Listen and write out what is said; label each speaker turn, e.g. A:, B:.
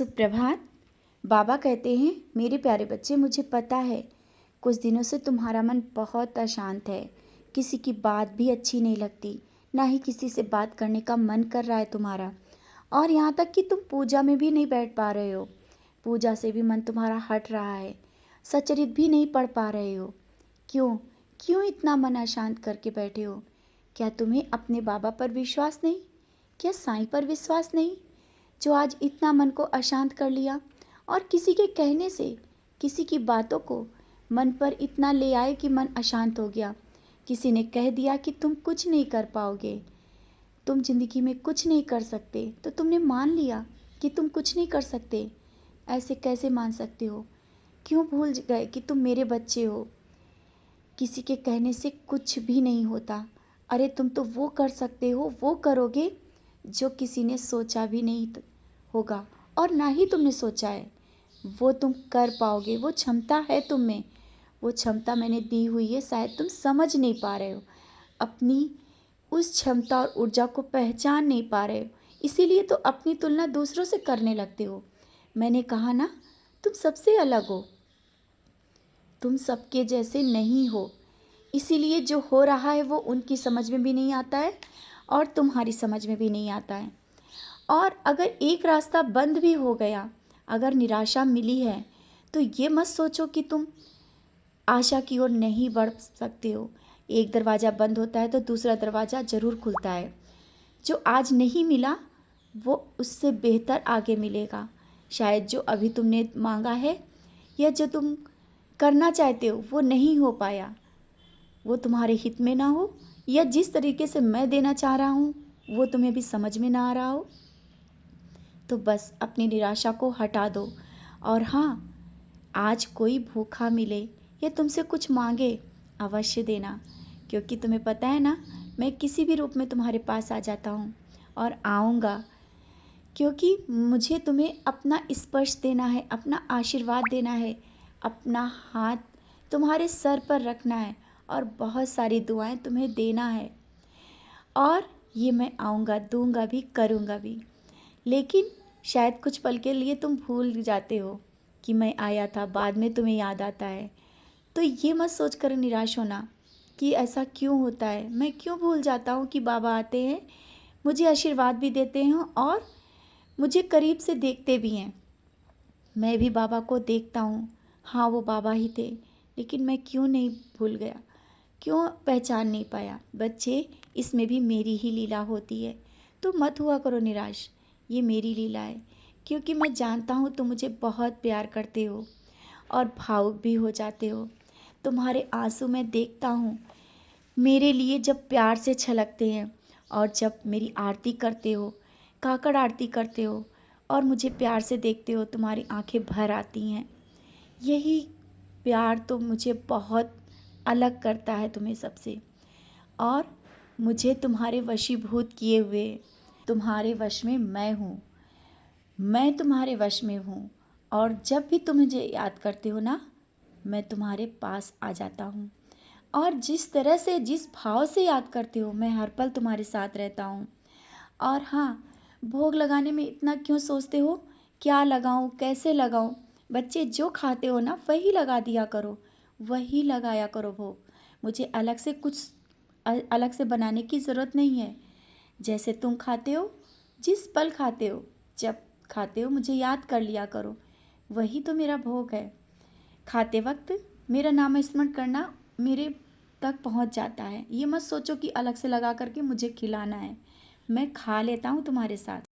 A: सुप्रभात। बाबा कहते हैं, मेरे प्यारे बच्चे, मुझे पता है कुछ दिनों से तुम्हारा मन बहुत अशांत है। किसी की बात भी अच्छी नहीं लगती, ना ही किसी से बात करने का मन कर रहा है तुम्हारा। और यहाँ तक कि तुम पूजा में भी नहीं बैठ पा रहे हो। पूजा से भी मन तुम्हारा हट रहा है। सचरित भी नहीं पढ़ पा रहे हो। क्यों क्यों इतना मन अशांत करके बैठे हो? क्या तुम्हें अपने बाबा पर विश्वास नहीं? क्या साईं पर विश्वास नहीं, जो आज इतना मन को अशांत कर लिया? और किसी के कहने से, किसी की बातों को मन पर इतना ले आए कि मन अशांत हो गया। किसी ने कह दिया कि तुम कुछ नहीं कर पाओगे, तुम जिंदगी में कुछ नहीं कर सकते, तो तुमने मान लिया कि तुम कुछ नहीं कर सकते। ऐसे कैसे मान सकते हो? क्यों भूल गए कि तुम मेरे बच्चे हो? किसी के कहने से कुछ भी नहीं होता। अरे तुम तो वो कर सकते हो, वो करोगे जो किसी ने सोचा भी नहीं होगा और ना ही तुमने सोचा है। वो तुम कर पाओगे, वो क्षमता है तुम में। वो क्षमता मैंने दी हुई है, शायद तुम समझ नहीं पा रहे हो। अपनी उस क्षमता और ऊर्जा को पहचान नहीं पा रहे हो, इसीलिए तो अपनी तुलना दूसरों से करने लगते हो। मैंने कहा ना, तुम सबसे अलग हो, तुम सबके जैसे नहीं हो। इसीलिए जो हो रहा है वो उनकी समझ में भी नहीं आता है और तुम्हारी समझ में भी नहीं आता है। और अगर एक रास्ता बंद भी हो गया, अगर निराशा मिली है, तो ये मत सोचो कि तुम आशा की ओर नहीं बढ़ सकते हो। एक दरवाज़ा बंद होता है तो दूसरा दरवाज़ा ज़रूर खुलता है। जो आज नहीं मिला वो उससे बेहतर आगे मिलेगा। शायद जो अभी तुमने मांगा है या जो तुम करना चाहते हो वो नहीं हो पाया, वो तुम्हारे हित में ना हो, या जिस तरीके से मैं देना चाह रहा हूँ वो तुम्हें भी समझ में ना आ रहा हो, तो बस अपनी निराशा को हटा दो। और हाँ, आज कोई भूखा मिले या तुमसे कुछ मांगे, अवश्य देना, क्योंकि तुम्हें पता है ना, मैं किसी भी रूप में तुम्हारे पास आ जाता हूँ और आऊँगा, क्योंकि मुझे तुम्हें अपना स्पर्श देना है, अपना आशीर्वाद देना है, अपना हाथ तुम्हारे सर पर रखना है और बहुत सारी दुआएं तुम्हें देना है। और ये मैं आऊँगा, दूंगा भी, करूँगा भी। लेकिन शायद कुछ पल के लिए तुम भूल जाते हो कि मैं आया था, बाद में तुम्हें याद आता है। तो ये मत सोच कर निराश होना कि ऐसा क्यों होता है, मैं क्यों भूल जाता हूँ कि बाबा आते हैं, मुझे आशीर्वाद भी देते हैं और मुझे करीब से देखते भी हैं। मैं भी बाबा को देखता हूँ। हाँ, वो बाबा ही थे, लेकिन मैं क्यों नहीं भूल गया, क्यों पहचान नहीं पाया? बच्चे, इसमें भी मेरी ही लीला होती है, तो मत हुआ करो निराश। ये मेरी लीला है, क्योंकि मैं जानता हूँ तुम मुझे बहुत प्यार करते हो और भावुक भी हो जाते हो। तुम्हारे आंसू मैं देखता हूँ, मेरे लिए जब प्यार से छलकते हैं, और जब मेरी आरती करते हो, काकड़ आरती करते हो और मुझे प्यार से देखते हो, तुम्हारी आंखें भर आती हैं। यही प्यार तो मुझे बहुत अलग करता है तुम्हें सबसे। और मुझे तुम्हारे वशीभूत किए हुए, तुम्हारे वश में मैं हूँ, मैं तुम्हारे वश में हूँ। और जब भी तुम मुझे याद करते हो ना, मैं तुम्हारे पास आ जाता हूँ। और जिस तरह से, जिस भाव से याद करते हो, मैं हर पल तुम्हारे साथ रहता हूँ। और हाँ, भोग लगाने में इतना क्यों सोचते हो, क्या लगाऊं, कैसे लगाऊं? बच्चे, जो खाते हो ना वही लगा दिया करो, वही लगाया करो भोग। मुझे अलग से कुछ अलग से बनाने की ज़रूरत नहीं है। जैसे तुम खाते हो, जिस पल खाते हो, जब खाते हो, मुझे याद कर लिया करो, वही तो मेरा भोग है। खाते वक्त मेरा नाम स्मरण करना मेरे तक पहुंच जाता है। ये मत सोचो कि अलग से लगा करके मुझे खिलाना है, मैं खा लेता हूँ तुम्हारे साथ।